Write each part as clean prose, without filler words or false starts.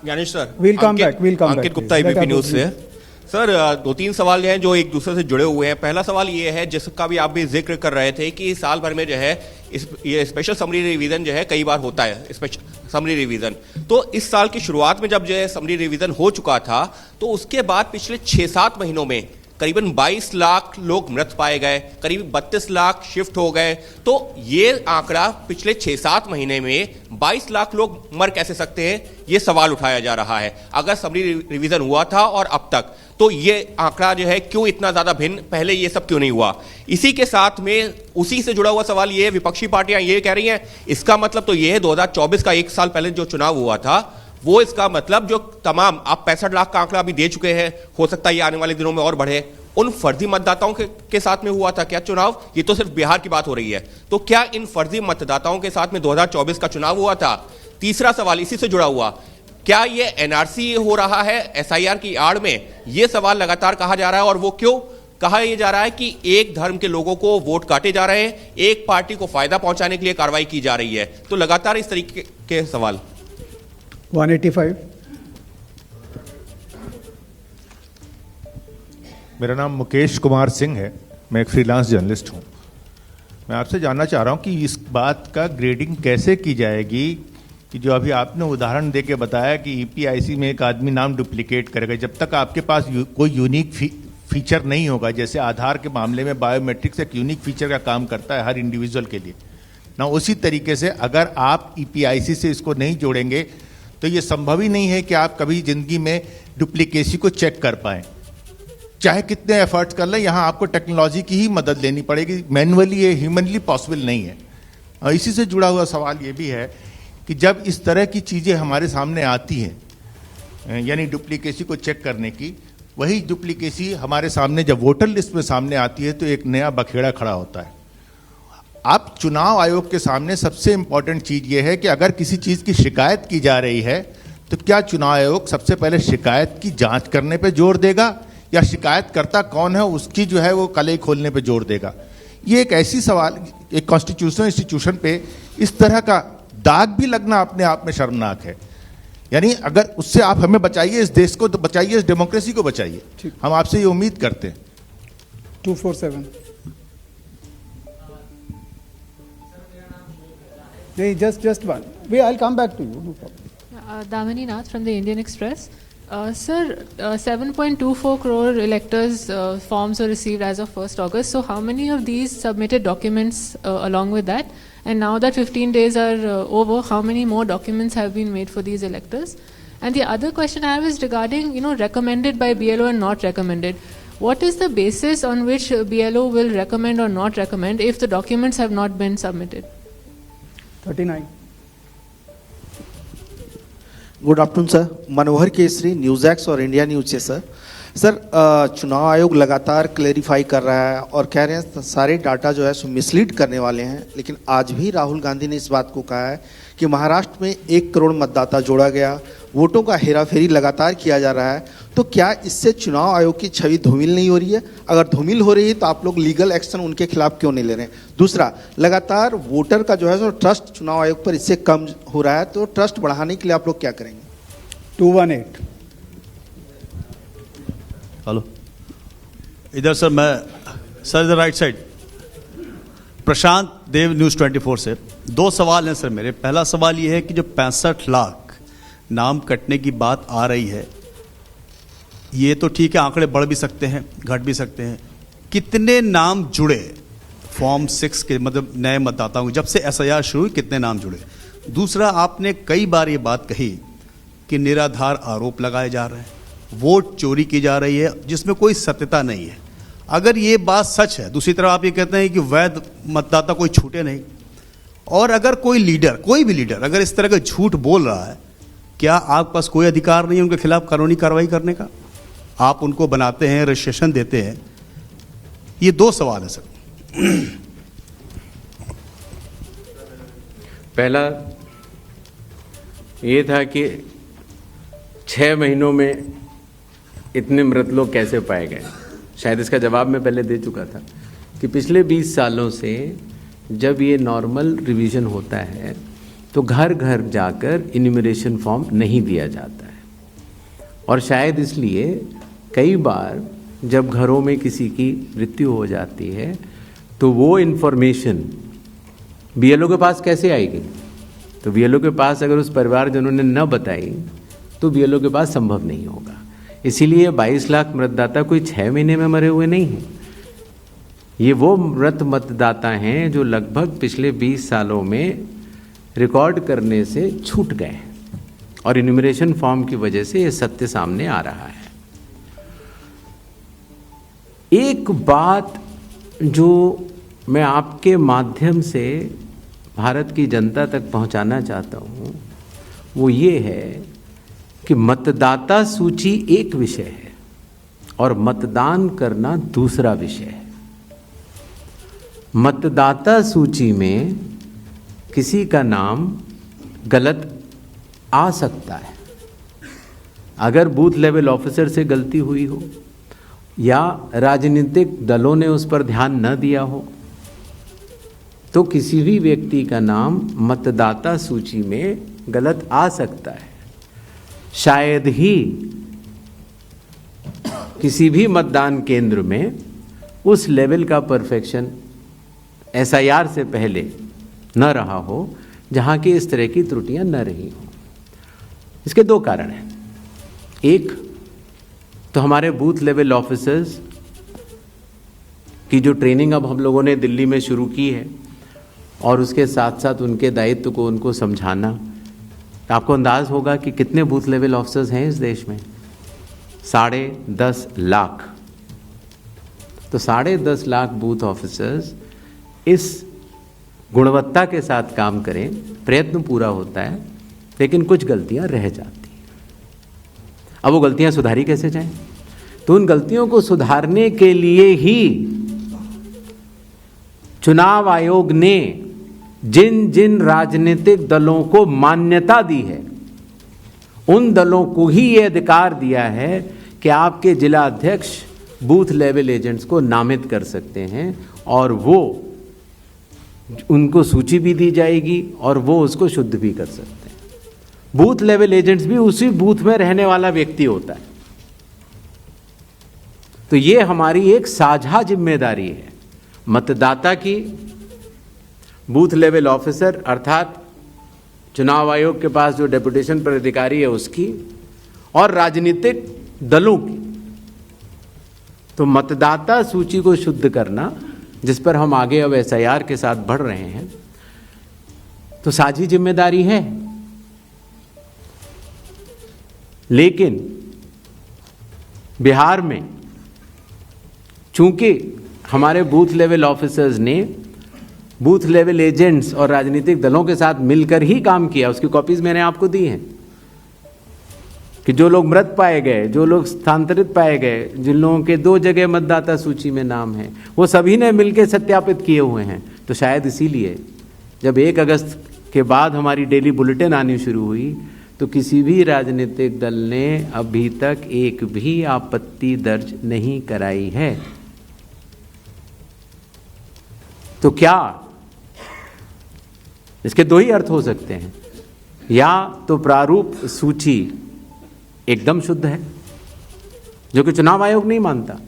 Gyanesh sir, We'll come back. Ankit Gupta, ABP news से। Sir, दो तीन सवाल हैं जो एक दूसरे से जुड़े हुए हैं। पहला सवाल ये है, जिसका भी आप भी जिक्र कर रहे थे कि साल भर में जो है ये स्पेशल समरी रिवीजन जो है कई बार होता है, स्पेशल समरी रिवीजन। तो इस साल की शुरुआत में जब जो है समरी रिवीजन हो चुका था, तो उसके बाद पिछले 6-7 महीनों में करीबन 22 लाख लोग मृत पाए गए, करीब 32 लाख शिफ्ट हो गए। तो ये आंकड़ा पिछले 6-7 महीने में 22 लाख लोग मर कैसे सकते हैं, ये सवाल उठाया जा रहा है। अगर समरी रिवीजन हुआ था और अब तक, तो ये आंकड़ा जो है क्यों इतना ज्यादा भिन्न, पहले ये सब क्यों नहीं हुआ? इसी के साथ में उसी से जुड़ा हुआ सवाल ये है, विपक्षी पार्टियां ये कह रही हैं, इसका मतलब तो ये है 2024 का एक साल पहले जो चुनाव हुआ था, वो इसका मतलब जो तमाम आप 65 लाख का आंकड़ा अभी दे चुके हैं, हो सकता है ये आने वाले दिनों में और बढ़े, उन फर्जी मतदाताओं के साथ में हुआ था क्या चुनाव? ये तो सिर्फ बिहार की बात हो रही है, तो क्या इन फर्जी मतदाताओं के साथ में 2024 का चुनाव हुआ था? तीसरा सवाल इसी से जुड़ा हुआ, क्या ये एनआरसी हो रहा है एसआईआर की आड़ में? ये सवाल लगातार कहा जा रहा है, और वो क्यों कहा यह जा रहा है कि एक धर्म के लोगों को वोट काटे जा रहे हैं, एक पार्टी को फायदा पहुंचाने के लिए कार्रवाई की जा रही है। तो लगातार इस तरीके के सवाल। 185। मेरा नाम मुकेश कुमार सिंह है, मैं एक फ्रीलांस जर्नलिस्ट हूँ। मैं आपसे जानना चाह रहा हूँ कि इस बात का ग्रेडिंग कैसे की जाएगी कि जो अभी आपने उदाहरण देके बताया कि ईपीआईसी में एक आदमी नाम डुप्लीकेट करेगा, जब तक आपके पास कोई यूनिक फीचर नहीं होगा, जैसे आधार के मामले में बायोमेट्रिक्स एक यूनिक फीचर का काम करता है हर इंडिविजुअल के लिए ना, उसी तरीके से अगर आप ईपीआईसी से इसको नहीं जोड़ेंगे तो ये संभव ही नहीं है कि आप कभी जिंदगी में डुप्लीकेसी को चेक कर पाएं। चाहे कितने एफर्ट्स कर लें, यहाँ आपको टेक्नोलॉजी की ही मदद लेनी पड़ेगी, मैनुअली ये ह्यूमनली पॉसिबल नहीं है। और इसी से जुड़ा हुआ सवाल ये भी है कि जब इस तरह की चीज़ें हमारे सामने आती हैं, यानी डुप्लीकेसी को चेक करने की, वही डुप्लीकेसी हमारे सामने जब वोटर लिस्ट में सामने आती है तो एक नया बखेड़ा खड़ा होता है। आप चुनाव आयोग के सामने सबसे इंपॉर्टेंट चीज़ ये है कि अगर किसी चीज़ की शिकायत की जा रही है तो क्या चुनाव आयोग सबसे पहले शिकायत की जांच करने पे जोर देगा या शिकायतकर्ता कौन है उसकी जो है वो कलई खोलने पे जोर देगा? ये एक ऐसी सवाल, एक कॉन्स्टिट्यूशनल इंस्टीट्यूशन पे इस तरह का दाग भी लगना अपने आप में शर्मनाक है। यानी अगर उससे आप हमें बचाइए, इस देश को तो बचाइए, इस डेमोक्रेसी को बचाइए, हम आपसे ये उम्मीद करते हैं। 247। नहीं, just one. I'll come back to you. No problem. Damini Nath from the Indian Express. Sir, 7.24 crore electors forms were received as of 1st August. So how many of these submitted documents along with that? And now that 15 days are over, how many more documents have been made for these electors? And the other question I have is regarding, recommended by BLO and not recommended. What is the basis on which BLO will recommend or not recommend if the documents have not been submitted? 39. Good afternoon sir, Manohar Kesari, news x और India news से। Sir चुनाव आयोग लगातार clarify कर रहा है और कह रहे हैं सारे डाटा जो है सो मिसलीड करने वाले हैं, लेकिन आज भी राहुल गांधी ने इस बात को कहा है कि महाराष्ट्र में 1 करोड़ मतदाता जोड़ा गया, वोटों का हेराफेरी लगातार किया जा रहा है। तो क्या इससे चुनाव आयोग की छवि धूमिल नहीं हो रही है? अगर धूमिल हो रही है तो आप लोग लीगल एक्शन उनके खिलाफ क्यों नहीं ले रहे हैं? दूसरा, लगातार वोटर का जो है सो ट्रस्ट चुनाव आयोग पर इससे कम हो रहा है, तो ट्रस्ट बढ़ाने के लिए आप लोग क्या करेंगे? 218। हेलो, इधर सर, मैं सर इधर राइट साइड, प्रशांत देव, न्यूज़ 24 से। 2 सवाल हैं सर मेरे। पहला सवाल ये है कि जो 65 लाख नाम कटने की बात आ रही है, ये तो ठीक है, आंकड़े बढ़ भी सकते हैं, घट भी सकते हैं। कितने नाम जुड़े फॉर्म 6 के, मतलब नए मतदाताओं के, जब से एसआईआर शुरू हुई कितने नाम जुड़े? दूसरा, आपने कई बार ये बात कही कि निराधार आरोप लगाए जा रहे हैं, वोट चोरी की जा रही है जिसमें कोई सत्यता नहीं है। अगर ये बात सच है, दूसरी तरफ आप ये कहते हैं कि वैध मतदाता कोई छूटे नहीं, और अगर कोई लीडर, कोई भी लीडर अगर इस तरह का झूठ बोल रहा है, क्या आपके पास कोई अधिकार नहीं है उनके खिलाफ कानूनी कार्रवाई करने का? आप उनको बनाते हैं, रजिस्ट्रेशन देते हैं। ये 2 सवाल है सर। पहला ये था कि 6 महीनों में इतने मृत लोग कैसे पाए गए। शायद इसका जवाब मैं पहले दे चुका था कि पिछले 20 सालों से जब ये नॉर्मल रिवीजन होता है तो घर घर जाकर इन्यूमरेशन फॉर्म नहीं दिया जाता है। और शायद इसलिए कई बार जब घरों में किसी की मृत्यु हो जाती है तो वो इन्फॉर्मेशन बीएलओ के पास कैसे आएगी? तो बीएलओ के पास अगर उस परिवारजनों ने न बताई तो बीएलओ के पास संभव नहीं होगा। इसीलिए 22 लाख मतदाता कोई 6 महीने में मरे हुए नहीं हैं। ये वो मृत मतदाता हैं जो लगभग पिछले 20 सालों में रिकॉर्ड करने से छूट गए हैं और इन्यूमरेशन फॉर्म की वजह से ये सत्य सामने आ रहा है। एक बात जो मैं आपके माध्यम से भारत की जनता तक पहुंचाना चाहता हूं वो ये है कि मतदाता सूची एक विषय है और मतदान करना दूसरा विषय है। मतदाता सूची में किसी का नाम गलत आ सकता है। अगर बूथ लेवल ऑफिसर से गलती हुई हो या राजनीतिक दलों ने उस पर ध्यान न दिया हो तो किसी भी व्यक्ति का नाम मतदाता सूची में गलत आ सकता है। शायद ही किसी भी मतदान केंद्र में उस लेवल का परफेक्शन एसआईआर से पहले न रहा हो जहां की इस तरह की त्रुटियां न रही हो। इसके दो कारण हैं। एक तो हमारे बूथ लेवल ऑफिसर्स की जो ट्रेनिंग अब हम लोगों ने दिल्ली में शुरू की है और उसके साथ साथ उनके दायित्व को उनको समझाना। तो आपको अंदाज होगा कि कितने बूथ लेवल ऑफिसर्स हैं इस देश में? 10.5 लाख। तो 10.5 लाख बूथ ऑफिसर्स इस गुणवत्ता के साथ काम करें, प्रयत्न पूरा होता है, लेकिन कुछ गलतियां रह जाती हैं। अब वो गलतियां सुधारी कैसे जाएं? तो उन गलतियों को सुधारने के लिए ही चुनाव आयोग ने जिन जिन राजनीतिक दलों को मान्यता दी है उन दलों को ही ये अधिकार दिया है कि आपके जिला अध्यक्ष बूथ लेवल एजेंट्स को नामित कर सकते हैं और वो उनको सूची भी दी जाएगी और वो उसको शुद्ध भी कर सकते हैं। बूथ लेवल एजेंट्स भी उसी बूथ में रहने वाला व्यक्ति होता है। तो ये हमारी एक साझा जिम्मेदारी है, मतदाता की, बूथ लेवल ऑफिसर अर्थात चुनाव आयोग के पास जो डेपुटेशन पर अधिकारी है उसकी, और राजनीतिक दलों की। तो मतदाता सूची को शुद्ध करना, जिस पर हम आगे अब एसआईआर के साथ बढ़ रहे हैं, तो साझी जिम्मेदारी है। लेकिन बिहार में चूंकि हमारे बूथ लेवल ऑफिसर्स ने बूथ लेवल एजेंट्स और राजनीतिक दलों के साथ मिलकर ही काम किया, उसकी कॉपीज मैंने आपको दी हैं कि जो लोग मृत पाए गए, जो लोग स्थानांतरित पाए गए, जिन लोगों के 2 जगह मतदाता सूची में नाम है, वो सभी ने मिलकर सत्यापित किए हुए हैं। तो शायद इसीलिए जब 1 अगस्त के बाद हमारी डेली बुलेटिन आनी शुरू हुई तो किसी भी राजनीतिक दल ने अभी तक एक भी आपत्ति दर्ज नहीं कराई है। तो क्या इसके 2 ही अर्थ हो सकते हैं, या तो प्रारूप सूची एकदम शुद्ध है, जो कि चुनाव आयोग नहीं मानता।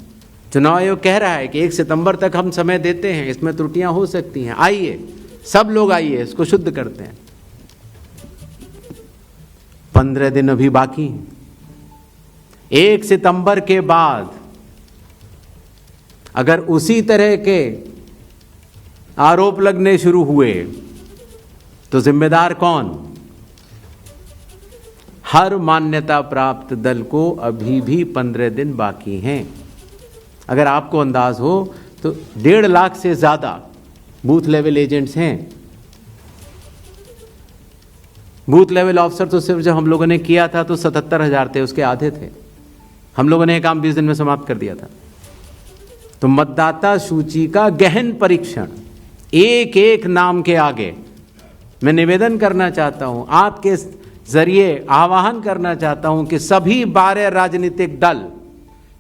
चुनाव आयोग कह रहा है कि 1 सितंबर तक हम समय देते हैं, इसमें त्रुटियां हो सकती हैं, आइए सब लोग आइए इसको शुद्ध करते हैं। 15 दिन अभी बाकी हैं। 1 सितंबर के बाद अगर उसी तरह के आरोप लगने शुरू हुए तो जिम्मेदार कौन? हर मान्यता प्राप्त दल को अभी भी 15 दिन बाकी हैं। अगर आपको अंदाज हो तो 1.5 लाख से ज्यादा बूथ लेवल एजेंट्स हैं। बूथ लेवल ऑफिसर तो सिर्फ जब हम लोगों ने किया था तो 77,000 थे, उसके आधे थे। हम लोगों ने ये काम 20 दिन में समाप्त कर दिया था। तो मतदाता सूची का गहन परीक्षण एक एक नाम के आगे मैं निवेदन करना चाहता हूं, आपके जरिए आह्वान करना चाहता हूं कि सभी 12 राजनीतिक दल,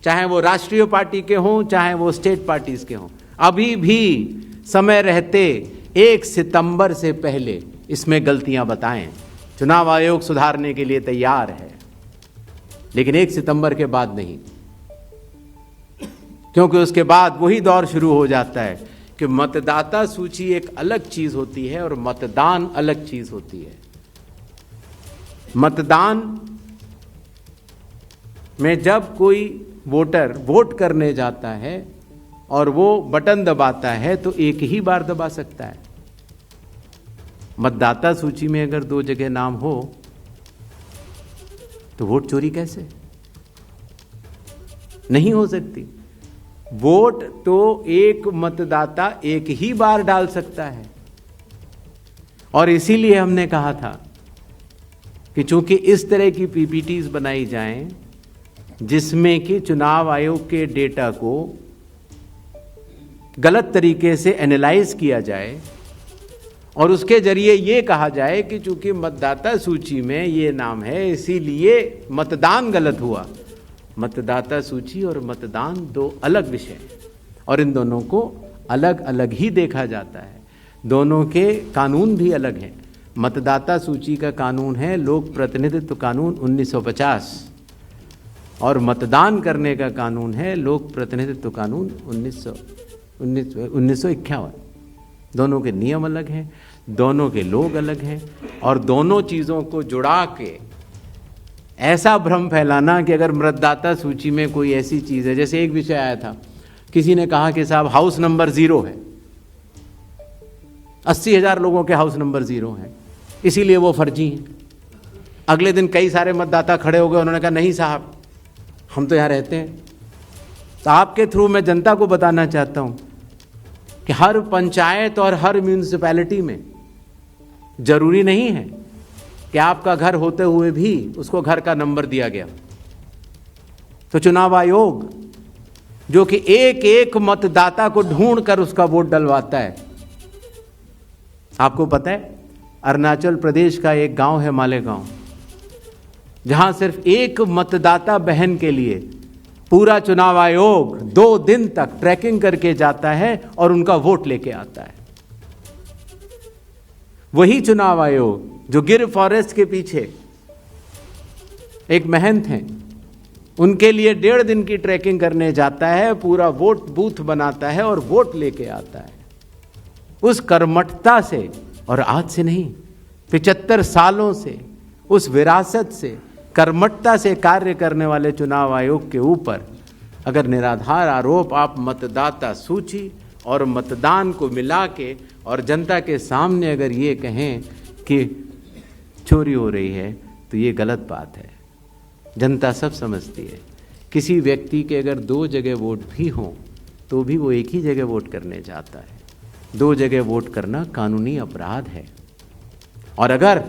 चाहे वो राष्ट्रीय पार्टी के हों चाहे वो स्टेट पार्टीज के हों, अभी भी समय रहते 1 सितंबर से पहले इसमें गलतियां बताएं। चुनाव आयोग सुधारने के लिए तैयार है, लेकिन 1 सितंबर के बाद नहीं, क्योंकि उसके बाद वही दौर शुरू हो जाता है कि मतदाता सूची एक अलग चीज होती है और मतदान अलग चीज होती है। मतदान में जब कोई वोटर वोट करने जाता है और वो बटन दबाता है तो एक ही बार दबा सकता है। मतदाता सूची में अगर 2 जगह नाम हो तो वोट चोरी कैसे? नहीं हो सकती। वोट तो एक मतदाता एक ही बार डाल सकता है, और इसीलिए हमने कहा था कि चूंकि इस तरह की पीपीटीज बनाई जाएं जिसमें कि चुनाव आयोग के डेटा को गलत तरीके से एनालाइज किया जाए और उसके जरिए ये कहा जाए कि चूंकि मतदाता सूची में ये नाम है इसीलिए मतदान गलत हुआ। मतदाता सूची और मतदान 2 अलग विषय हैं और इन दोनों को अलग अलग ही देखा जाता है। दोनों के कानून भी अलग हैं। मतदाता सूची का कानून है लोक प्रतिनिधित्व कानून 1950 और मतदान करने का कानून है लोक प्रतिनिधित्व कानून 1951। दोनों के नियम अलग हैं, दोनों के लोग अलग हैं, और दोनों चीज़ों को जुड़ा के ऐसा भ्रम फैलाना कि अगर मतदाता सूची में कोई ऐसी चीज़ है, जैसे एक विषय आया था, किसी ने कहा कि साहब हाउस नंबर 0 है, 80,000 लोगों के हाउस नंबर 0 हैं, इसीलिए वो फर्जी हैं। अगले दिन कई सारे मतदाता खड़े हो गए, उन्होंने कहा नहीं साहब हम तो यहाँ रहते हैं। तो आपके थ्रू मैं जनता को बताना चाहता हूँ कि हर पंचायत और हर म्यूनिसिपैलिटी में जरूरी नहीं है कि आपका घर होते हुए भी उसको घर का नंबर दिया गया। तो चुनाव आयोग जो कि एक एक मतदाता को ढूंढ कर उसका वोट डलवाता है, आपको पता है अरुणाचल प्रदेश का एक गांव है मालेगांव, जहां सिर्फ एक मतदाता बहन के लिए पूरा चुनाव आयोग 2 दिन तक ट्रैकिंग करके जाता है और उनका वोट लेके आता है। वही चुनाव आयोग जो गिर फॉरेस्ट के पीछे एक महंत हैं, उनके लिए 1.5 दिन की ट्रैकिंग करने जाता है, पूरा वोट बूथ बनाता है और वोट लेके आता है। उस कर्मठता से, और आज से नहीं 75 सालों से, उस विरासत से, कर्मठता से कार्य करने वाले चुनाव आयोग के ऊपर अगर निराधार आरोप आप मतदाता सूची और मतदान को मिला के और जनता के सामने अगर ये कहें कि चोरी हो रही है तो ये गलत बात है। जनता सब समझती है। किसी व्यक्ति के अगर 2 जगह वोट भी हों तो भी वो एक ही जगह वोट करने जाता है। 2 जगह वोट करना कानूनी अपराध है। और अगर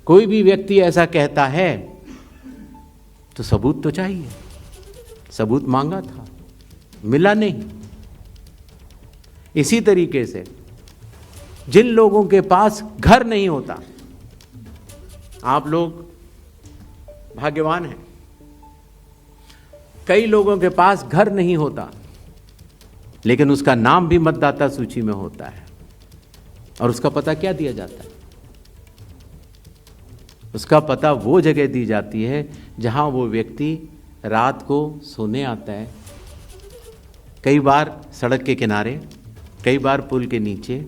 कोई भी व्यक्ति ऐसा कहता है तो सबूत तो चाहिए। सबूत मांगा था, मिला नहीं। इसी तरीके से जिन लोगों के पास घर नहीं होता, आप लोग भाग्यवान हैं, कई लोगों के पास घर नहीं होता लेकिन उसका नाम भी मतदाता सूची में होता है। और उसका पता क्या दिया जाता है? उसका पता वो जगह दी जाती है जहां वो व्यक्ति रात को सोने आता है, कई बार सड़क के किनारे, कई बार पुल के नीचे,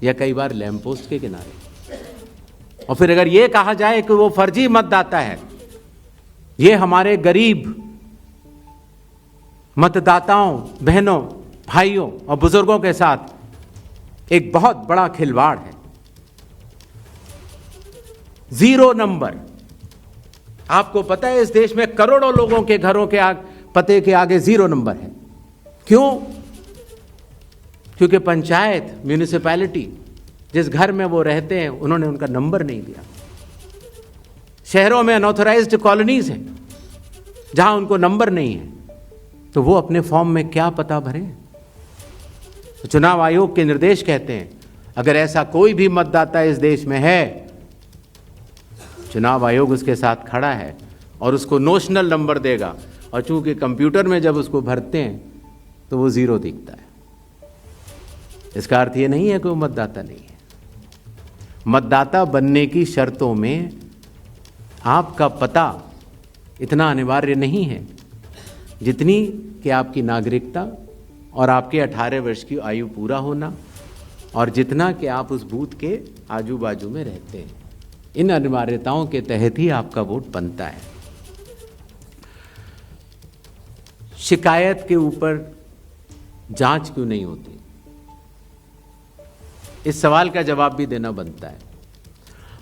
या कई बार लैंप पोस्ट के किनारे। और फिर अगर ये कहा जाए कि वो फर्जी मतदाता है, ये हमारे गरीब मतदाताओं, बहनों, भाइयों और बुजुर्गों के साथ एक बहुत बड़ा खिलवाड़ है। 0 नंबर। आपको पता है इस देश में करोड़ों लोगों के घरों के पते के आगे 0 नंबर है। क्यों? क्योंकि पंचायत, म्यूनिसिपैलिटी जिस घर में वो रहते हैं उन्होंने उनका नंबर नहीं दिया। शहरों में अनऑथराइज्ड कॉलोनीज हैं जहां उनको नंबर नहीं है, तो वो अपने फॉर्म में क्या पता भरें? तो चुनाव आयोग के निर्देश कहते हैं अगर ऐसा कोई भी मतदाता इस देश में है, चुनाव आयोग उसके साथ खड़ा है और उसको नोशनल नंबर देगा। और चूंकि कंप्यूटर में जब उसको भरते हैं तो वो 0 दिखता है। इसका अर्थ ये नहीं है कि वो मतदाता नहीं है। मतदाता बनने की शर्तों में आपका पता इतना अनिवार्य नहीं है जितनी कि आपकी नागरिकता और आपके 18 वर्ष की आयु पूरा होना और जितना कि आप उस बूथ के आजू बाजू में रहते हैं। इन अनिवार्यताओं के तहत ही आपका वोट बनता है। शिकायत के ऊपर जांच क्यों नहीं होती, इस सवाल का जवाब भी देना बनता है।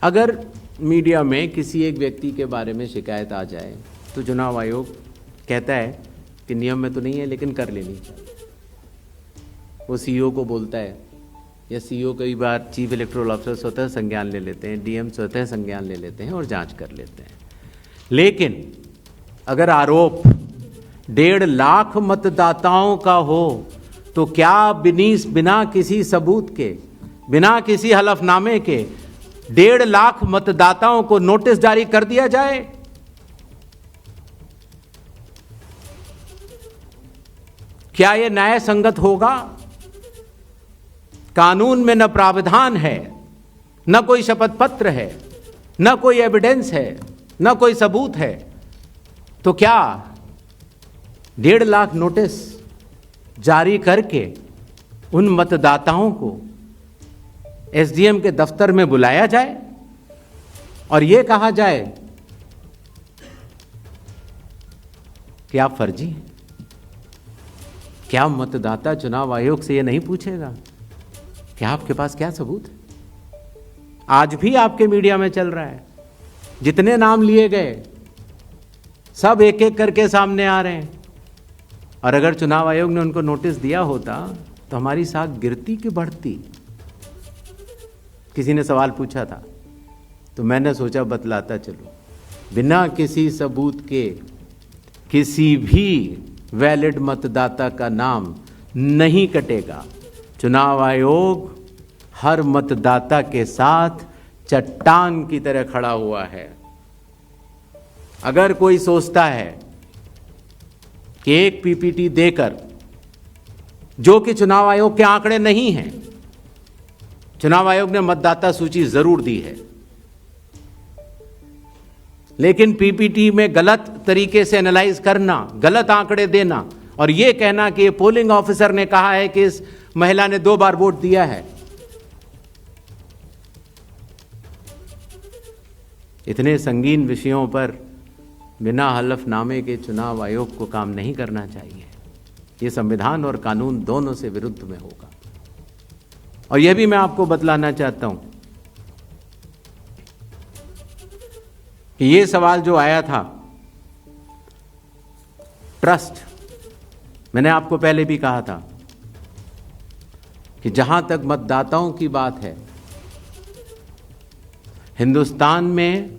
अगर मीडिया में किसी एक व्यक्ति के बारे में शिकायत आ जाए तो चुनाव आयोग कहता है कि नियम में तो नहीं है लेकिन कर लेनी चाहिए। वो सीईओ को बोलता है या सीईओ कई बार चीफ इलेक्टोरल ऑफिसर स्वतः संज्ञान ले लेते हैं, डीएम स्वतः संज्ञान ले लेते हैं और जांच कर लेते हैं। लेकिन अगर आरोप 1.5 लाख मतदाताओं का हो तो क्या बिना किसी सबूत के, बिना किसी हलफनामे के 1.5 लाख मतदाताओं को नोटिस जारी कर दिया जाए? क्या यह न्याय संगत होगा? कानून में न प्रावधान है, न कोई शपथ पत्र है, न कोई एविडेंस है, न कोई सबूत है, तो क्या 1.5 लाख नोटिस जारी करके उन मतदाताओं को एसडीएम के दफ्तर में बुलाया जाए और यह कहा जाए कि आप फर्जी हैं? क्या मतदाता चुनाव आयोग से यह नहीं पूछेगा कि आपके पास क्या सबूत है? आज भी आपके मीडिया में चल रहा है, जितने नाम लिए गए सब एक एक करके सामने आ रहे हैं। और अगर चुनाव आयोग ने उनको नोटिस दिया होता तो हमारी साख गिरती कि बढ़ती? किसी ने सवाल पूछा था तो मैंने सोचा बतलाता चलो। बिना किसी सबूत के किसी भी वैलिड मतदाता का नाम नहीं कटेगा। चुनाव आयोग हर मतदाता के साथ चट्टान की तरह खड़ा हुआ है। अगर कोई सोचता है कि एक पीपीटी देकर, जो कि चुनाव आयोग के आंकड़े नहीं हैं, चुनाव आयोग ने मतदाता सूची जरूर दी है, लेकिन पीपीटी में गलत तरीके से एनालाइज करना, गलत आंकड़े देना और यह कहना कि पोलिंग ऑफिसर ने कहा है कि इस महिला ने 2 बार वोट दिया है, इतने संगीन विषयों पर बिना हलफनामे के चुनाव आयोग को काम नहीं करना चाहिए। यह संविधान और कानून दोनों से विरुद्ध में होगा। और यह भी मैं आपको बतलाना चाहता हूं कि यह सवाल जो आया था ट्रस्ट, मैंने आपको पहले भी कहा था कि जहां तक मतदाताओं की बात है, हिंदुस्तान में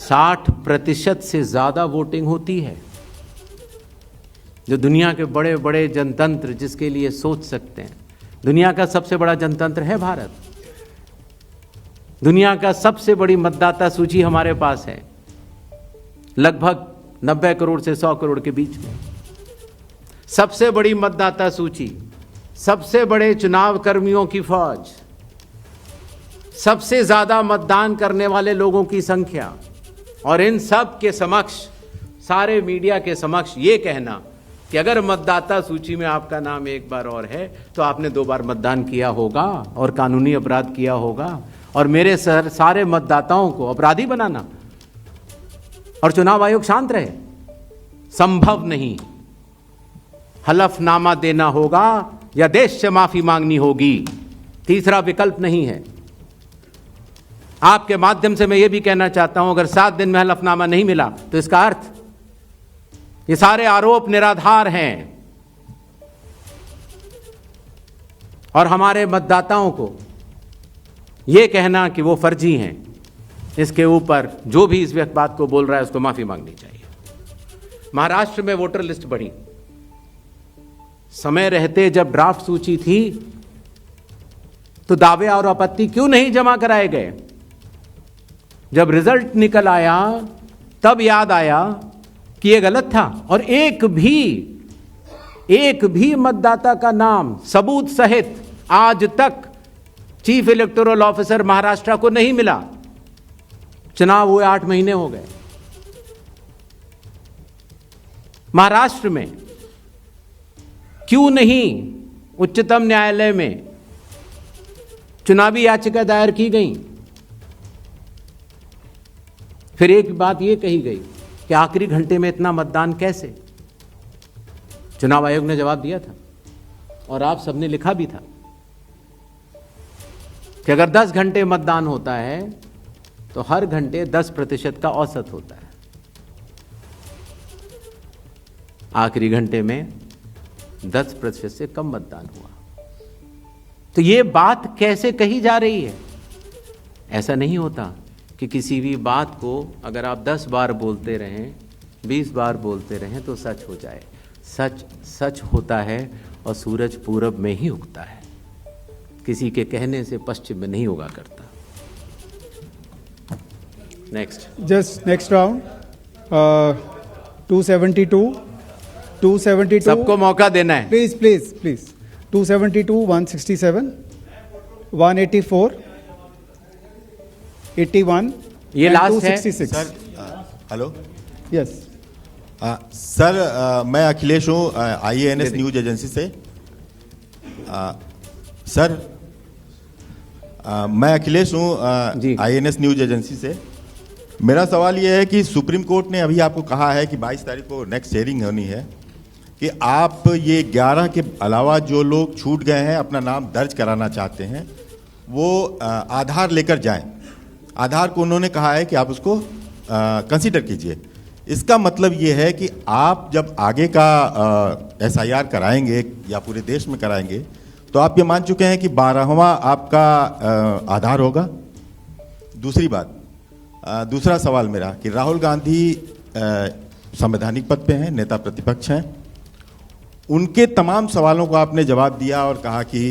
60% से ज्यादा वोटिंग होती है। जो दुनिया के बड़े बड़े जनतंत्र जिसके लिए सोच सकते हैं, दुनिया का सबसे बड़ा जनतंत्र है भारत। दुनिया का सबसे बड़ी मतदाता सूची हमारे पास है, लगभग 90 करोड़ से 100 करोड़ के बीच में। सबसे बड़ी मतदाता सूची, सबसे बड़े चुनाव कर्मियों की फौज, सबसे ज्यादा मतदान करने वाले लोगों की संख्या, और इन सब के समक्ष, सारे मीडिया के समक्ष ये कहना कि अगर मतदाता सूची में आपका नाम एक बार और है तो आपने 2 बार मतदान किया होगा और कानूनी अपराध किया होगा, और मेरे सारे मतदाताओं को अपराधी बनाना और चुनाव आयोग शांत रहे, संभव नहीं। हलफनामा देना होगा या देश से माफी मांगनी होगी, तीसरा विकल्प नहीं है। आपके माध्यम से मैं यह भी कहना चाहता हूं, अगर 7 दिन में हलफनामा नहीं मिला तो इसका अर्थ ये सारे आरोप निराधार हैं और हमारे मतदाताओं को यह कहना कि वो फर्जी हैं, इसके ऊपर जो भी इस बात को बोल रहा है उसको माफी मांगनी चाहिए। महाराष्ट्र में वोटर लिस्ट बढ़ी, समय रहते जब ड्राफ्ट सूची थी तो दावे और आपत्ति क्यों नहीं जमा कराए गए? जब रिजल्ट निकल आया तब याद आया कि यह गलत था, और एक भी मतदाता का नाम सबूत सहित आज तक चीफ इलेक्टोरल ऑफिसर महाराष्ट्र को नहीं मिला। चुनाव हुए 8 महीने हो गए। महाराष्ट्र में क्यों नहीं उच्चतम न्यायालय में चुनावी याचिका दायर की गई? फिर एक बात यह कही गई कि आखिरी घंटे में इतना मतदान कैसे? चुनाव आयोग ने जवाब दिया था और आप सबने लिखा भी था कि अगर 10 घंटे मतदान होता है तो हर घंटे 10% का औसत होता है। आखिरी घंटे में 10% से कम मतदान हुआ। तो ये बात कैसे कही जा रही है? ऐसा नहीं होता कि किसी भी बात को अगर आप 10 बार बोलते रहें, 20 बार बोलते रहें तो सच हो जाए। सच सच होता है और सूरज पूरब में ही उगता है, किसी के कहने से पश्चिम में नहीं उगा करता। Next, Just next round. 272. 272. सबको मौका देना है। Please, please, please. 272, 167, 184, 81. ये and last है। 266. Hello Yes. सर, मैं अखिलेश हूँ IANS न्यूज एजेंसी से। सर, मैं अखिलेश हूँ जी। IANS न्यूज एजेंसी से। मेरा सवाल ये है कि सुप्रीम कोर्ट ने अभी आपको कहा है कि 22 तारीख को नेक्स्ट हियरिंग होनी है कि आप ये 11 के अलावा जो लोग छूट गए हैं अपना नाम दर्ज कराना चाहते हैं वो आधार लेकर जाएं। आधार को उन्होंने कहा है कि आप उसको कंसीडर कीजिए। इसका मतलब ये है कि आप जब आगे का SIR कराएंगे या पूरे देश में कराएंगे तो आप ये मान चुके हैं कि 12वां आपका आधार होगा। दूसरी बात, दूसरा सवाल मेरा कि राहुल गांधी संवैधानिक पद पे हैं, नेता प्रतिपक्ष हैं, उनके तमाम सवालों को आपने जवाब दिया और कहा कि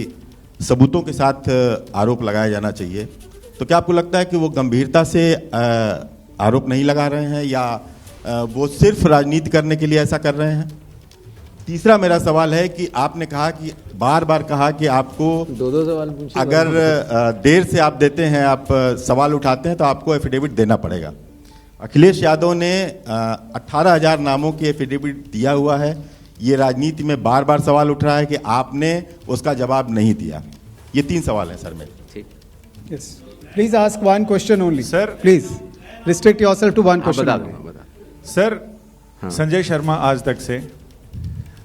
सबूतों के साथ आरोप लगाया जाना चाहिए। तो क्या आपको लगता है कि वो गंभीरता से आरोप नहीं लगा रहे हैं या वो सिर्फ राजनीति करने के लिए ऐसा कर रहे हैं? तीसरा मेरा सवाल है कि आपने कहा कि बार बार कहा कि आपको दो सवाल पूछिए। अगर देर से आप देते हैं, आप सवाल उठाते हैं तो आपको एफिडेविट देना पड़ेगा। अखिलेश यादव ने 18,000 नामों की एफिडेविट दिया हुआ है। ये राजनीति में बार बार सवाल उठ रहा है कि आपने उसका जवाब नहीं दिया। ये 3 सवाल हैं सर मेरे। ठीक, Yes. Please ask one question only. Sir. Please restrict yourself to one हाँ, question बता only. दो, बता। सर, संजय शर्मा आज तक से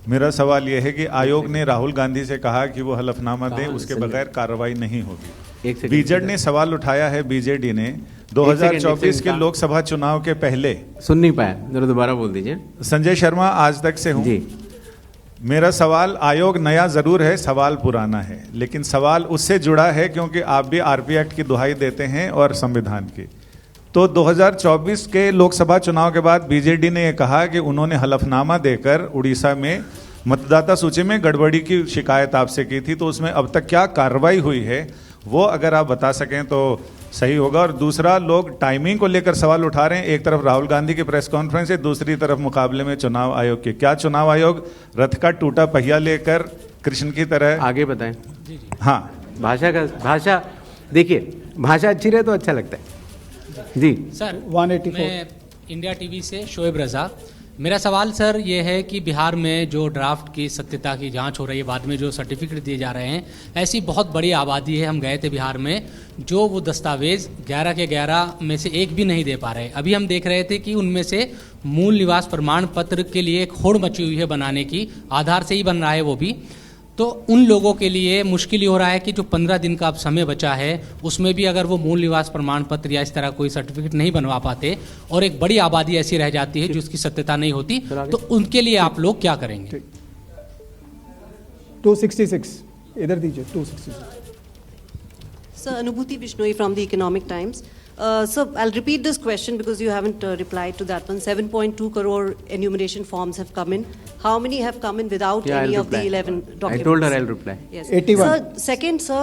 मेरा सवाल यह है कि आयोग ने राहुल गांधी से कहा कि वो हलफनामा दे, उसके बगैर कार्रवाई नहीं होगी। एक सेकंड। बीजेड ने सवाल उठाया है, बीजेडी ने 2024 के लोकसभा चुनाव के पहले। सुन नहीं पाया, जरा दोबारा बोल दीजिए। संजय शर्मा आज तक से हूँ। जी, मेरा सवाल, आयोग नया जरूर है, सवाल पुराना है, लेकिन सवाल उससे जुड़ा है क्योंकि आप भी RP एक्ट की दुहाई देते हैं और संविधान की। तो 2024 के लोकसभा चुनाव के बाद बीजेडी ने यह कहा कि उन्होंने हलफनामा देकर उड़ीसा में मतदाता सूची में गड़बड़ी की शिकायत आपसे की थी। तो उसमें अब तक क्या कार्रवाई हुई है वो अगर आप बता सकें तो सही होगा। और दूसरा, लोग टाइमिंग को लेकर सवाल उठा रहे हैं। एक तरफ राहुल गांधी की प्रेस कॉन्फ्रेंस है, दूसरी तरफ मुकाबले में चुनाव आयोग के। क्या चुनाव आयोग रथ का टूटा पहिया लेकर कृष्ण की तरह? आगे बताएं। हाँ, भाषा देखिए, भाषा अच्छी रहे तो अच्छा लगता है। जी सर, 184. मैं इंडिया टीवी से शोएब रजा। मेरा सवाल सर ये है कि बिहार में जो ड्राफ्ट की सत्यता की जांच हो रही है, बाद में जो सर्टिफिकेट दिए जा रहे हैं, ऐसी बहुत बड़ी आबादी है। हम गए थे बिहार में, जो वो दस्तावेज 11 के 11 में से एक भी नहीं दे पा रहे। अभी हम देख रहे थे कि उनमें से मूल निवास प्रमाण पत्र के लिए एक होड़ मची हुई है बनाने की, आधार से ही बन रहा है वो भी। तो उन लोगों के लिए मुश्किल ये हो रहा है कि जो 15 दिन का अब समय बचा है उसमें भी अगर वो मूल निवास प्रमाण पत्र या इस तरह कोई सर्टिफिकेट नहीं बनवा पाते और एक बड़ी आबादी ऐसी रह जाती है जिसकी सत्यता नहीं होती, तो उनके लिए आप लोग क्या करेंगे? 266. इधर दीजिए 266. Sir, Anubhuti Bishnoi from the Economic Times. Sir, I'll repeat this question because you haven't replied to that one. 7.2 crore enumeration forms have come in. How many have come in without any of the 11 documents? I told her I'll reply. Yes. 81. Sir, second, sir,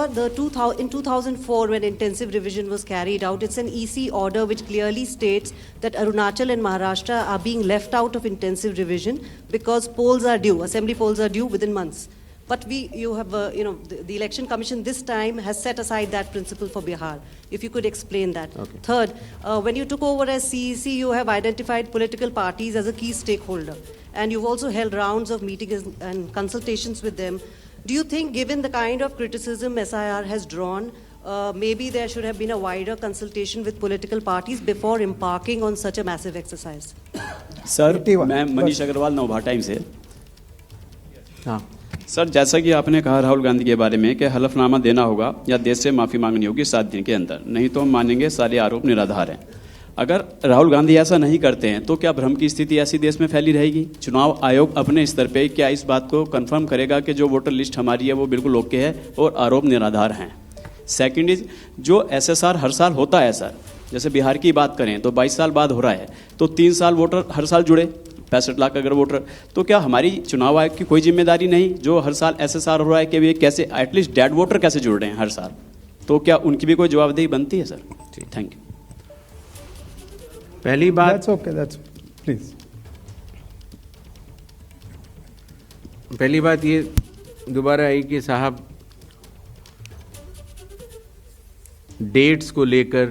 in 2004 when intensive revision was carried out, it's an EC order which clearly states that Arunachal and Maharashtra are being left out of intensive revision because polls are due, assembly polls are due within months. But you have, the Election Commission this time has set aside that principle for Bihar. If you could explain that. Okay. Third, when you took over as CEC, you have identified political parties as a key stakeholder. And you've also held rounds of meetings and consultations with them. Do you think, given the kind of criticism SIR has drawn, maybe there should have been a wider consultation with political parties before embarking on such a massive exercise? Sir 81, मैं Manish Agarwal नवभा time से। हाँ, sir जैसा कि आपने कहा राहुल गांधी के बारे में कि हलफनामा देना होगा या देश से माफ़ी मांगनी होगी 7 दिन के अंदर, नहीं तो हम मानेंगे सारे आरोप निराधार हैं। अगर राहुल गांधी ऐसा नहीं करते हैं तो क्या भ्रम की स्थिति ऐसी देश में फैली रहेगी? चुनाव आयोग अपने स्तर पे क्या इस बात को कंफर्म करेगा कि जो वोटर लिस्ट हमारी है वो बिल्कुल ओके है और आरोप निराधार हैं? सेकंड इज, जो SSR हर साल होता है सर, जैसे बिहार की बात करें तो 22 साल बाद हो रहा है, तो 3 साल वोटर हर साल जुड़े, 65 लाख अगर वोटर, तो क्या हमारी चुनाव आयोग की कोई जिम्मेदारी नहीं जो हर साल SSR हो रहा है कि वे कैसे एटलीस्ट डेड वोटर कैसे जुड़ रहे हैं हर साल, तो क्या उनकी भी कोई जवाबदेही बनती है सर? Ji thank you. पहली बात, That's okay, that's, please. पहली बात ये दोबारा आई कि साहब डेट्स को लेकर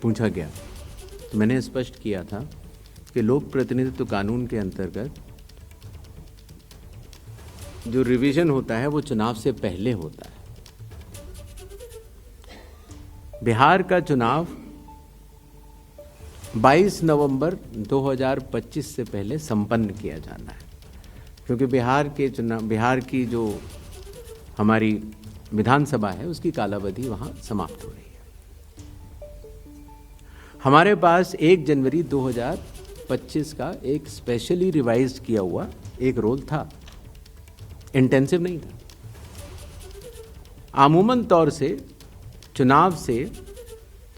पूछा गया, तो मैंने स्पष्ट किया था कि लोक प्रतिनिधित्व कानून के अंतर्गत जो रिवीजन होता है वो चुनाव से पहले होता है। बिहार का चुनाव 22 नवंबर 2025 से पहले संपन्न किया जाना है, क्योंकि बिहार की जो हमारी विधानसभा है उसकी कालावधि वहां समाप्त हो रही है। हमारे पास 1 जनवरी 2025 का एक स्पेशली रिवाइज किया हुआ एक रोल था, इंटेंसिव नहीं था। आमूमन तौर से चुनाव से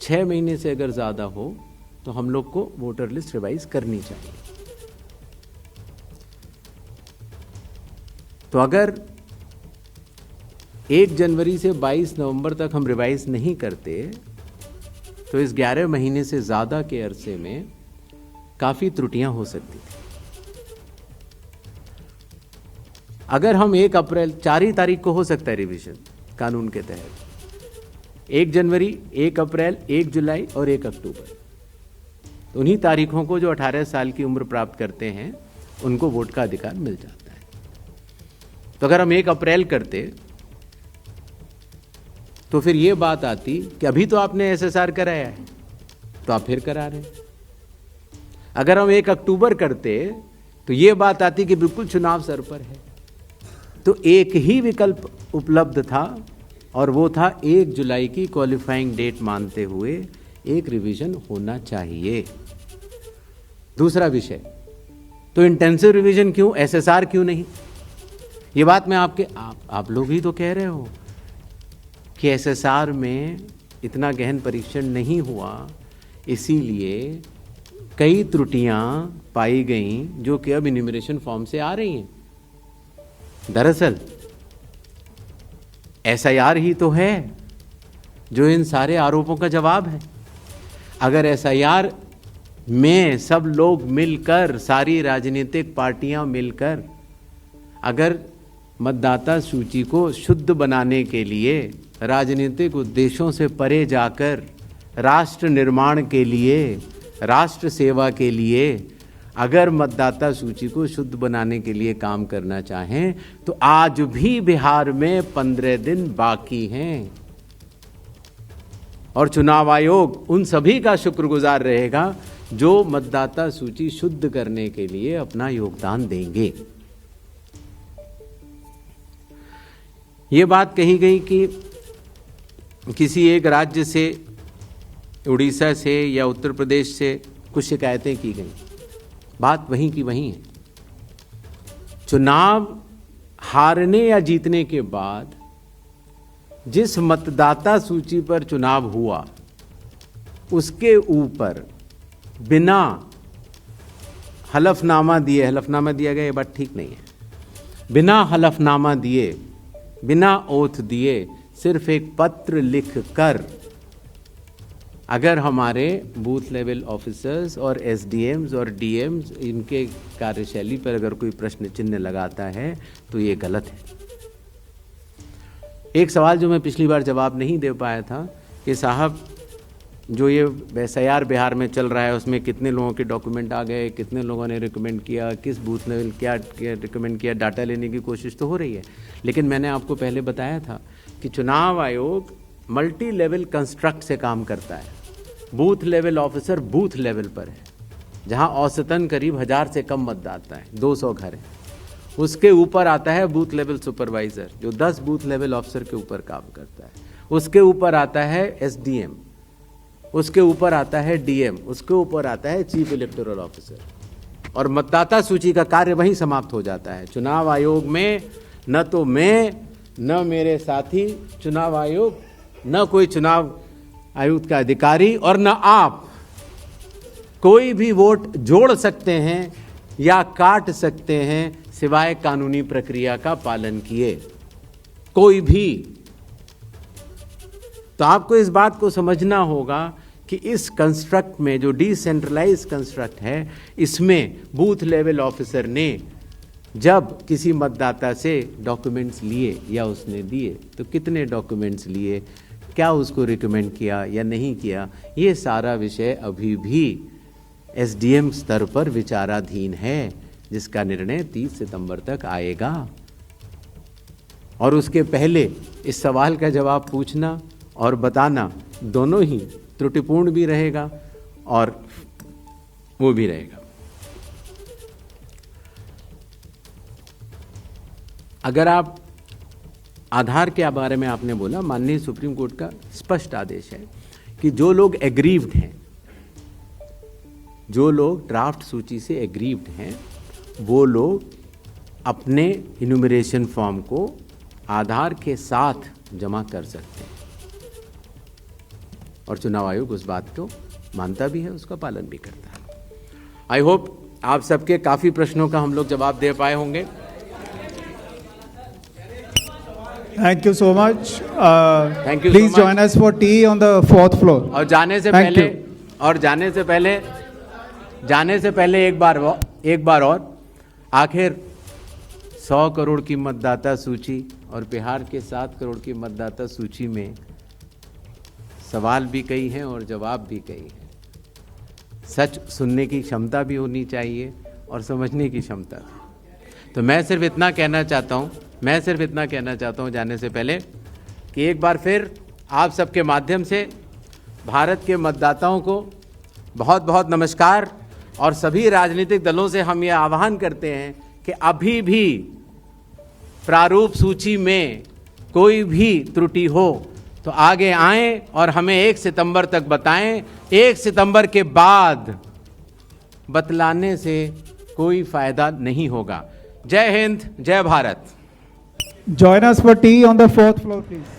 6 महीने से अगर ज़्यादा हो तो हम लोग को वोटर लिस्ट रिवाइज करनी चाहिए। तो अगर 1 जनवरी से 22 नवंबर तक हम रिवाइज नहीं करते तो इस 11 महीने से ज़्यादा के अरसे में काफ़ी त्रुटियां हो सकती थी। अगर हम 1 अप्रैल 4 ही तारीख को हो सकता है रिवीजन कानून के तहत, 1 जनवरी, 1 अप्रैल, 1 जुलाई और 1 अक्टूबर, तो उन्हीं तारीखों को जो 18 साल की उम्र प्राप्त करते हैं उनको वोट का अधिकार मिल जाता है। तो अगर हम 1 अप्रैल करते तो फिर ये बात आती कि अभी तो आपने SSR कराया है तो आप फिर करा रहे हैं। अगर हम 1 अक्टूबर करते तो ये बात आती कि बिल्कुल चुनाव सर पर है। तो एक ही विकल्प उपलब्ध था और वो था 1 जुलाई की क्वालिफाइंग डेट मानते हुए एक रिवीजन होना चाहिए। दूसरा विषय, तो इंटेंसिव रिवीजन क्यों, SSR क्यों नहीं? ये बात मैं आप लोग ही तो कह रहे हो कि SSR में इतना गहन परीक्षण नहीं हुआ, इसीलिए कई त्रुटियां पाई गईं जो कि अब इन्यूमरेशन फॉर्म से आ रही हैं। दरअसल SIR ही तो है जो इन सारे आरोपों का जवाब है। अगर SIR में सब लोग मिलकर, सारी राजनीतिक पार्टियां मिलकर अगर मतदाता सूची को शुद्ध बनाने के लिए, राजनीतिक उद्देश्यों से परे जाकर राष्ट्र निर्माण के लिए, राष्ट्र सेवा के लिए अगर मतदाता सूची को शुद्ध बनाने के लिए काम करना चाहें तो आज भी बिहार में 15 दिन बाकी हैं और चुनाव आयोग उन सभी का शुक्रगुजार रहेगा जो मतदाता सूची शुद्ध करने के लिए अपना योगदान देंगे। ये बात कही गई कि किसी एक राज्य से, उड़ीसा से या उत्तर प्रदेश से कुछ शिकायतें की गई। बात वहीं की वहीं है। चुनाव हारने या जीतने के बाद जिस मतदाता सूची पर चुनाव हुआ उसके ऊपर बिना हलफनामा दिए, हलफनामा दिया गया, ये बात ठीक नहीं है, बिना हलफनामा दिए, बिना ओथ दिए, सिर्फ एक पत्र लिखकर अगर हमारे बूथ लेवल ऑफिसर्स और एसडीएम्स और डीएम्स इनके कार्यशैली पर अगर कोई प्रश्न चिन्ह लगाता है तो ये गलत है। एक सवाल जो मैं पिछली बार जवाब नहीं दे पाया था कि साहब जो ये SIR बिहार में चल रहा है उसमें कितने लोगों के डॉक्यूमेंट आ गए, कितने लोगों ने रिकमेंड किया, किस बूथ लेवल क्या रिकमेंड किया, डाटा लेने की कोशिश तो हो रही है। लेकिन मैंने आपको पहले बताया था कि चुनाव आयोग मल्टी लेवल कंस्ट्रक्ट से काम करता है। Booth level officer booth level पर है, जहां औसतन करीब 1000 से कम मतदाता है, 200 घर है। उसके ऊपर आता है बूथ लेवल सुपरवाइजर जो 10 बूथ लेवल ऑफिसर के ऊपर काम करता है। उसके ऊपर आता है SDM, उसके ऊपर आता है DM, उसके ऊपर आता है चीफ इलेक्टोरल ऑफिसर, और मतदाता सूची का कार्य वहीं समाप्त हो जाता है। चुनाव आयोग में न तो मैं, न मेरे साथी चुनाव आयोग, न कोई चुनाव आयुक्त का अधिकारी और न आप कोई भी वोट जोड़ सकते हैं या काट सकते हैं सिवाय कानूनी प्रक्रिया का पालन किए, कोई भी। तो आपको इस बात को समझना होगा कि इस कंस्ट्रक्ट में जो डिसेंट्रलाइज कंस्ट्रक्ट है, इसमें बूथ लेवल ऑफिसर ने जब किसी मतदाता से डॉक्यूमेंट्स लिए या उसने दिए तो कितने डॉक्यूमेंट्स लिए, क्या उसको रिकमेंड किया या नहीं किया, ये सारा विषय अभी भी SDM स्तर पर विचाराधीन है, जिसका निर्णय 30 सितंबर तक आएगा। और उसके पहले इस सवाल का जवाब पूछना और बताना दोनों ही त्रुटिपूर्ण भी रहेगा और वो भी रहेगा। अगर आप आधार के बारे में आपने बोला, माननीय सुप्रीम कोर्ट का स्पष्ट आदेश है कि जो लोग एग्रीव्ड हैं, जो लोग ड्राफ्ट सूची से एग्रीव्ड हैं, वो लोग अपने इन्यूमरेशन फॉर्म को आधार के साथ जमा कर सकते हैं और चुनाव आयोग उस बात को मानता भी है, उसका पालन भी करता है। आई होप आप सबके काफ़ी प्रश्नों का हम लोग जवाब दे पाए होंगे। Thank you so much. Thank you Please so much. join us for tea on the 4th floor. और जाने से पहले एक बार और आखिर 100 करोड़ की मतदाता सूची और बिहार के 7 करोड़ की मतदाता सूची में सवाल भी कई हैं और जवाब भी कई हैं। सच सुनने की क्षमता भी होनी चाहिए और समझने की क्षमता। तो मैं सिर्फ इतना कहना चाहता हूं जाने से पहले कि एक बार फिर आप सबके माध्यम से भारत के मतदाताओं को बहुत बहुत नमस्कार। और सभी राजनीतिक दलों से हम ये आह्वान करते हैं कि अभी भी प्रारूप सूची में कोई भी त्रुटि हो तो आगे आएं और हमें 1 सितंबर तक बताएं। 1 सितंबर के बाद बतलाने से कोई फायदा नहीं होगा। जय हिंद, जय Bharat. Join us for tea on the 4th floor, please.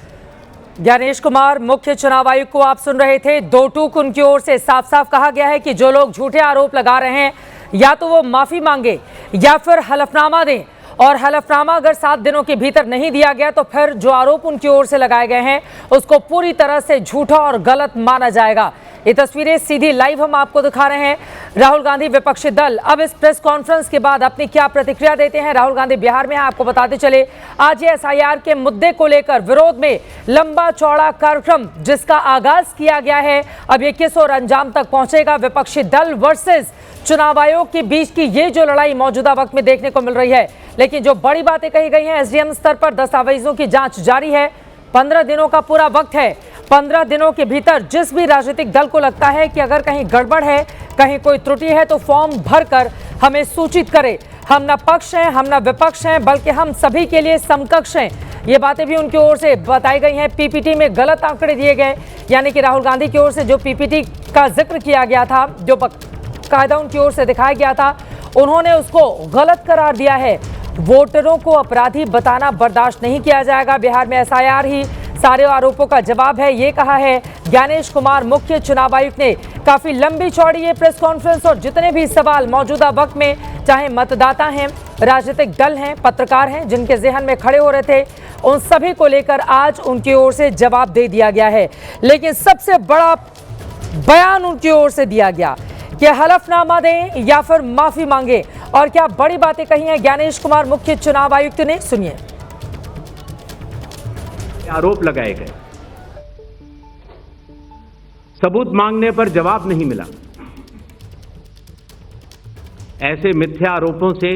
Gyanesh Kumar, मुख्य चुनाव आयुक्त को आप सुन रहे थे। 2 टूक उनकी ओर से साफ साफ कहा गया है कि जो लोग झूठे आरोप लगा रहे हैं या तो वो माफी मांगे या फिर हलफनामा दें, और हलफनामा अगर 7 दिनों के भीतर नहीं दिया गया तो फिर जो आरोप उनकी ओर से लगाए गए हैं उसको पूरी तरह से झूठा और गलत माना जाएगा। ये तस्वीरें सीधी लाइव हम आपको दिखा रहे हैं। राहुल गांधी विपक्षी दल अब इस प्रेस कॉन्फ्रेंस के बाद अपनी क्या प्रतिक्रिया देते हैं। राहुल गांधी बिहार में हैं, आपको बताते चले आज ये SIR के मुद्दे को लेकर विरोध में लंबा चौड़ा कार्यक्रम जिसका आगाज किया गया है, अब ये किस और अंजाम तक पहुंचेगा। विपक्षी दल वर्सेस चुनाव आयोग के बीच की ये जो लड़ाई मौजूदा वक्त में देखने को मिल रही है, लेकिन जो बड़ी बातें कही गई हैं, SDM स्तर पर दस्तावेजों की जांच जारी है। 15 दिनों का पूरा वक्त है। 15 दिनों के भीतर जिस भी राजनीतिक दल को लगता है कि अगर कहीं गड़बड़ है, कहीं कोई त्रुटि है, तो फॉर्म भरकर हमें सूचित करे। हम न पक्ष हैं, हम न विपक्ष हैं, बल्कि हम सभी के लिए समकक्ष हैं। ये बातें भी उनकी ओर से बताई गई हैं। PPT में गलत आंकड़े दिए गए, यानी कि राहुल गांधी की ओर से जो PPT का जिक्र किया गया था, जो कायदा उनकी ओर से दिखाया गया था, उन्होंने उसको गलत करार दिया है। वोटरों को अपराधी बताना बर्दाश्त नहीं किया जाएगा। बिहार में SIR ही सारे आरोपों का जवाब है, ये कहा है ज्ञानेश कुमार, मुख्य चुनाव आयुक्त ने। काफी लंबी चौड़ी ये प्रेस कॉन्फ्रेंस और जितने भी सवाल मौजूदा वक्त में, चाहे मतदाता हैं, राजनीतिक दल हैं, पत्रकार हैं, जिनके जहन में खड़े हो रहे थे, उन सभी को लेकर आज उनकी ओर से जवाब दे दिया गया है। लेकिन सबसे बड़ा बयान उनकी ओर से दिया गया कि हलफनामा दें या फिर माफी मांगे। और क्या बड़ी बातें कही हैं ज्ञानेश कुमार मुख्य चुनाव आयुक्त ने, सुनिए। आरोप लगाए गए, सबूत मांगने पर जवाब नहीं मिला। ऐसे मिथ्या आरोपों से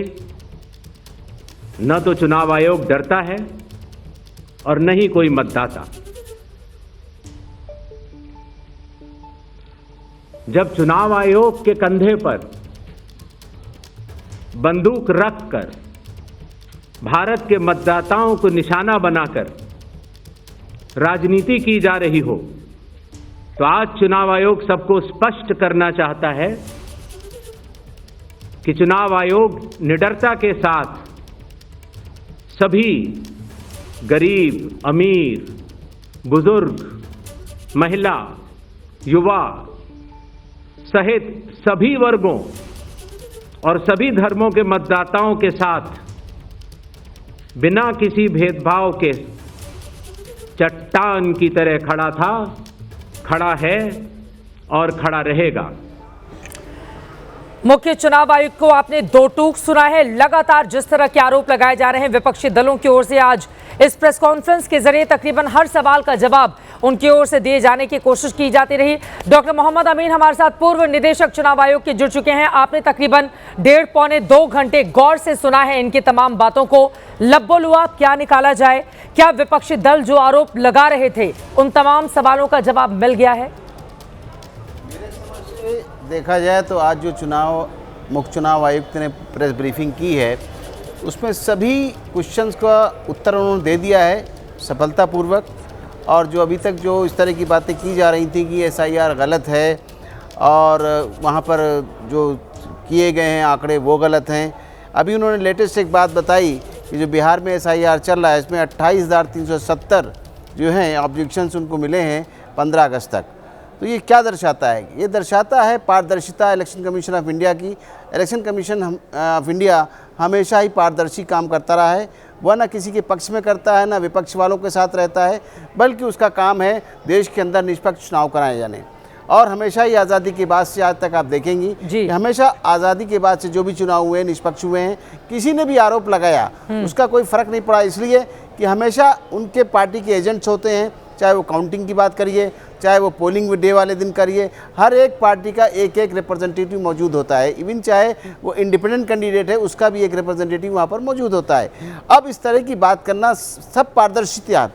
न तो चुनाव आयोग डरता है और न ही कोई मतदाता। जब चुनाव आयोग के कंधे पर बंदूक रखकर भारत के मतदाताओं को निशाना बनाकर राजनीति की जा रही हो, तो आज चुनाव आयोग सबको स्पष्ट करना चाहता है कि चुनाव आयोग निडरता के साथ सभी गरीब, अमीर, बुजुर्ग, महिला, युवा सहित सभी वर्गों और सभी धर्मों के मतदाताओं के साथ बिना किसी भेदभाव के चट्टान की तरह खड़ा था, खड़ा है और खड़ा रहेगा। मुख्य चुनाव आयुक्त को आपने दो टूक सुना है। लगातार जिस तरह के आरोप लगाए जा रहे हैं विपक्षी दलों की ओर से, आज इस प्रेस कॉन्फ्रेंस के जरिए तकरीबन हर सवाल का जवाब उनकी ओर से दिए जाने की कोशिश की जाती रही। डॉक्टर मोहम्मद अमीन हमारे साथ पूर्व निदेशक चुनाव आयोग के जुड़ चुके हैं। आपने तकरीबन 1.5-2 घंटे गौर से सुना है इनकी तमाम बातों को। लब्बो-लुआब क्या निकाला जाए? क्या विपक्षी दल जो आरोप लगा रहे थे उन तमाम सवालों का जवाब मिल गया है? देखा जाए तो आज जो मुख्य चुनाव आयुक्त ने प्रेस ब्रीफिंग की है उसमें सभी क्वेश्चंस का उत्तर उन्होंने दे दिया है सफलतापूर्वक। और जो अभी तक जो इस तरह की बातें की जा रही थी कि SIR गलत है और वहाँ पर जो किए गए हैं आंकड़े वो गलत हैं, अभी उन्होंने लेटेस्ट एक बात बताई कि जो बिहार में SIR चल रहा है इसमें 28,370 जो हैं ऑब्जेक्शंस उनको मिले हैं 15 अगस्त तक। तो ये क्या दर्शाता है? ये दर्शाता है पारदर्शिता इलेक्शन कमीशन ऑफ इंडिया की। इलेक्शन कमीशन ऑफ इंडिया हमेशा ही पारदर्शी काम करता रहा है। वह ना किसी के पक्ष में करता है ना विपक्ष वालों के साथ रहता है, बल्कि उसका काम है देश के अंदर निष्पक्ष चुनाव कराए जाने। और हमेशा ही आज़ादी के बाद से आज तक आप देखेंगी कि हमेशा आज़ादी के बाद से जो भी चुनाव हुए निष्पक्ष हुए हैं। किसी ने भी आरोप लगाया उसका कोई फ़र्क नहीं पड़ा, इसलिए कि हमेशा उनके पार्टी के एजेंट्स होते हैं, चाहे वो काउंटिंग की बात करिए, चाहे वो पोलिंग डे वाले दिन करिए, हर एक पार्टी का एक एक रिप्रेजेंटेटिव मौजूद होता है। इवन चाहे वो इंडिपेंडेंट कैंडिडेट है उसका भी एक रिप्रेजेंटेटिव वहाँ पर मौजूद होता है। अब इस तरह की बात करना सब पारदर्शिता।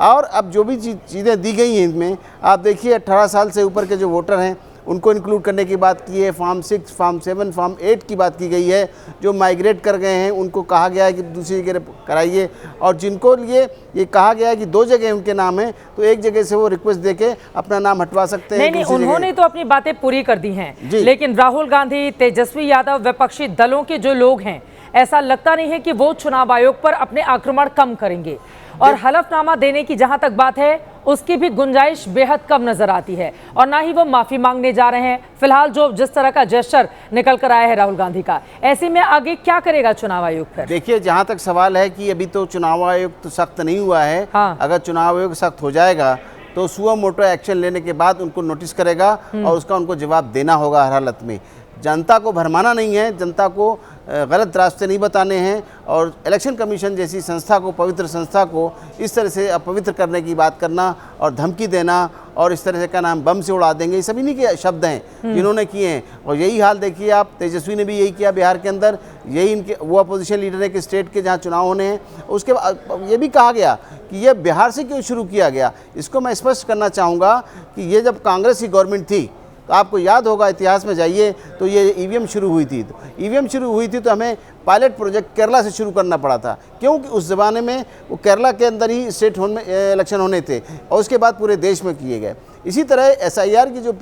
और अब जो भी चीज़ें दी गई हैं इनमें आप देखिए 18 साल से ऊपर के जो वोटर हैं उनको इंक्लूड करने की बात की है। फॉर्म 6, फॉर्म 7, फॉर्म 8 की बात की गई है। जो माइग्रेट कर गए हैं उनको कहा गया है कि दूसरी जगह कराइए, और जिनको लिए ये कहा गया है कि 2 जगह उनके नाम है तो एक जगह से वो रिक्वेस्ट देके अपना नाम हटवा सकते हैं। नहीं, उन्होंने तो अपनी बातें पूरी कर दी हैं, लेकिन राहुल गांधी, तेजस्वी यादव, विपक्षी दलों के जो लोग हैं ऐसा लगता नहीं है कि वो चुनाव आयोग पर अपने आक्रमण कम करेंगे। और हलफनामा देने की जहां तक बात है उसकी भी गुंजाइश बेहद कम नजर आती है, और ना ही वो माफी मांगने जा रहे हैं। फिलहाल जो जिस तरह का जेस्चर निकल कर आया है राहुल गांधी का, ऐसे में आगे क्या करेगा चुनाव आयोग? फिर देखिए, जहां तक सवाल है कि अभी तो चुनाव आयोग तो सख्त नहीं हुआ है। अगर चुनाव आयोग सख्त हो जाएगा तो सुओ मोटो एक्शन लेने के बाद उनको नोटिस करेगा और उसका उनको जवाब देना होगा हर हालत में। जनता को भरमाना नहीं है, जनता को गलत रास्ते नहीं बताने हैं, और इलेक्शन कमीशन जैसी संस्था को, पवित्र संस्था को इस तरह से अपवित्र करने की बात करना और धमकी देना और इस तरह से का नाम बम से उड़ा देंगे, ये सभी नहीं के शब्द हैं जिन्होंने किए हैं। और यही हाल देखिए आप, तेजस्वी ने भी यही किया बिहार के अंदर। यही इनके वो अपोजिशन लीडर है कि स्टेट के जहाँ चुनाव होने हैं। उसके बाद ये भी कहा गया कि ये बिहार से क्यों शुरू किया गया। इसको मैं स्पष्ट करना चाहूँगा कि ये जब कांग्रेस की गवर्नमेंट थी तो आपको याद होगा, इतिहास में जाइए तो ये ईवीएम शुरू हुई थी। तो ईवीएम शुरू हुई थी तो हमें पायलट प्रोजेक्ट केरला से शुरू करना पड़ा था, क्योंकि उस ज़माने में वो केरला के अंदर ही स्टेट इलेक्शन होने थे और उसके बाद पूरे देश में किए गए। इसी तरह SIR की जो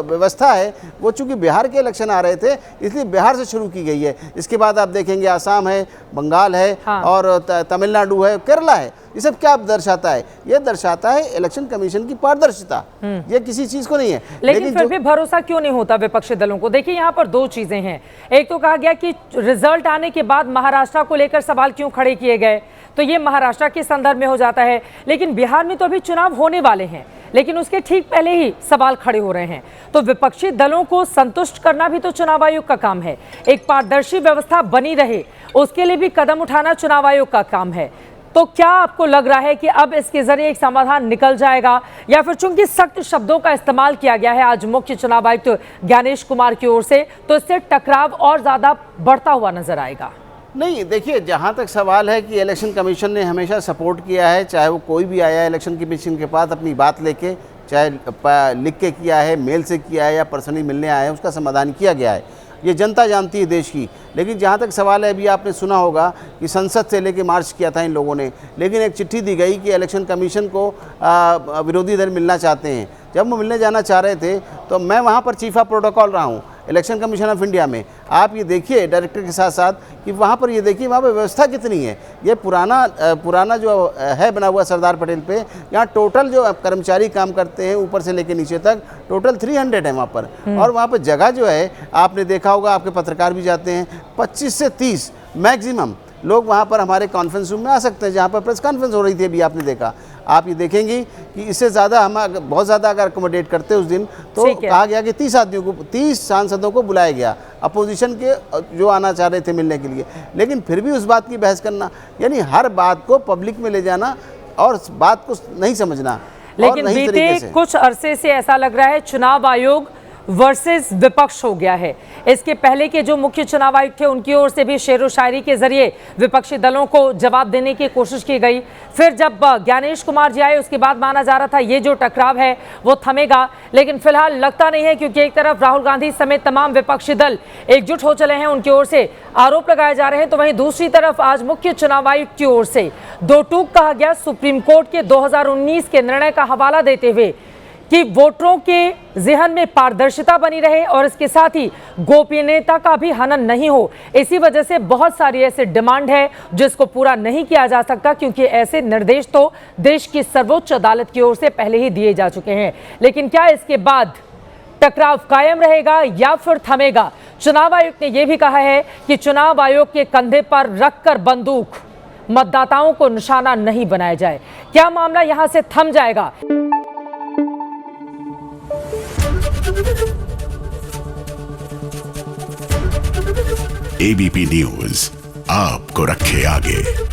व्यवस्था है वो चूँकि बिहार के इलेक्शन आ रहे थे इसलिए बिहार से शुरू की गई है। इसके बाद आप देखेंगे आसाम है, बंगाल है और तमिलनाडु है, केरला है। ये सब क्या दर्शाता है? ये दर्शाता है इलेक्शन कमीशन की पारदर्शिता, ये किसी चीज को नहीं है। लेकिन फिर भी भरोसा क्यों नहीं होता विपक्षी दलों को? देखिए यहाँ पर दो चीजें हैं। एक तो कहा गया कि रिजल्ट आने के बाद महाराष्ट्र को लेकर सवाल क्यों खड़े किए गए, तो ये महाराष्ट्र के संदर्भ में हो जाता है। लेकिन बिहार में तो अभी चुनाव होने वाले हैं, लेकिन उसके ठीक पहले ही सवाल खड़े हो रहे हैं। तो विपक्षी दलों को संतुष्ट करना भी तो चुनाव आयोग का काम है। एक पारदर्शी व्यवस्था बनी रहे, उसके लिए भी कदम उठाना चुनाव आयोग का काम है। तो क्या आपको लग रहा है कि अब इसके जरिए एक समाधान निकल जाएगा, या फिर चूंकि सख्त शब्दों का इस्तेमाल किया गया है आज मुख्य चुनाव आयुक्त ज्ञानेश कुमार की ओर से, तो इससे टकराव और ज्यादा बढ़ता हुआ नजर आएगा? नहीं, देखिए, जहाँ तक सवाल है कि इलेक्शन कमीशन ने हमेशा सपोर्ट किया है, चाहे वो कोई भी आया इलेक्शन कमीशन के पास अपनी बात लेके, चाहे लिख के किया है, मेल से किया है या पर्सनली मिलने आया है, उसका समाधान किया गया है। ये जनता जानती है देश की। लेकिन जहाँ तक सवाल है, अभी आपने सुना होगा कि संसद से लेके मार्च किया था इन लोगों ने, लेकिन एक चिट्ठी दी गई कि इलेक्शन कमीशन को विरोधी दल मिलना चाहते हैं। जब वो मिलने जाना चाह रहे थे तो मैं वहाँ पर चीफ ऑफ प्रोटोकॉल रहा हूँ इलेक्शन कमीशन ऑफ इंडिया में। आप ये देखिए डायरेक्टर के साथ साथ कि वहाँ पर ये देखिए वहाँ पर व्यवस्था कितनी है। ये पुराना जो है बना हुआ सरदार पटेल पे, यहाँ टोटल जो कर्मचारी काम करते हैं ऊपर से लेके नीचे तक टोटल 300 है वहाँ पर। और वहाँ पर जगह जो है आपने देखा होगा, आपके पत्रकार भी जाते हैं, 25 से 30 मैक्सिमम लोग वहाँ पर हमारे कॉन्फ्रेंस रूम में आ सकते हैं, जहाँ पर प्रेस कॉन्फ्रेंस हो रही थी अभी आपने देखा। आप ये देखेंगी कि इससे ज़्यादा हम बहुत ज़्यादा अगर अकोमोडेट करते उस दिन तो कहा गया कि 30 सांसदों को बुलाया गया अपोजिशन के जो आना चाह रहे थे मिलने के लिए। लेकिन फिर भी उस बात की बहस करना, यानी हर बात को पब्लिक में ले जाना और बात को नहीं समझना। लेकिन बीते कुछ अरसे से ऐसा लग रहा है चुनाव आयोग वर्सेस विपक्ष हो गया है। इसके पहले के जो मुख्य चुनाव आयुक्त थे उनकी ओर से भी शेर व शायरी के जरिए विपक्षी दलों को जवाब देने की कोशिश की गई। फिर जब ज्ञानेश कुमार जी आए उसके बाद माना जा रहा था ये जो टकराव है वो थमेगा, लेकिन फिलहाल लगता नहीं है, क्योंकि एक तरफ राहुल गांधी समेत तमाम विपक्षी दल एकजुट हो चले हैं, उनकी ओर से आरोप लगाए जा रहे हैं। तो वहीं दूसरी तरफ आज मुख्य चुनाव आयुक्त की ओर से दो टूक कहा गया सुप्रीम कोर्ट के 2019 के निर्णय का हवाला देते हुए कि वोटरों के ज़हन में पारदर्शिता बनी रहे और इसके साथ ही गोपनीयता का भी हनन नहीं हो। इसी वजह से बहुत सारी ऐसे डिमांड है जिसको पूरा नहीं किया जा सकता, क्योंकि ऐसे निर्देश तो देश की सर्वोच्च अदालत की ओर से पहले ही दिए जा चुके हैं। लेकिन क्या इसके बाद टकराव कायम रहेगा या फिर थमेगा? चुनाव आयोग ने यह भी कहा है कि चुनाव आयोग के कंधे पर रखकर बंदूक मतदाताओं को निशाना नहीं बनाया जाए। क्या मामला यहां से थम जाएगा? एबीपी न्यूज आपको रखे आगे।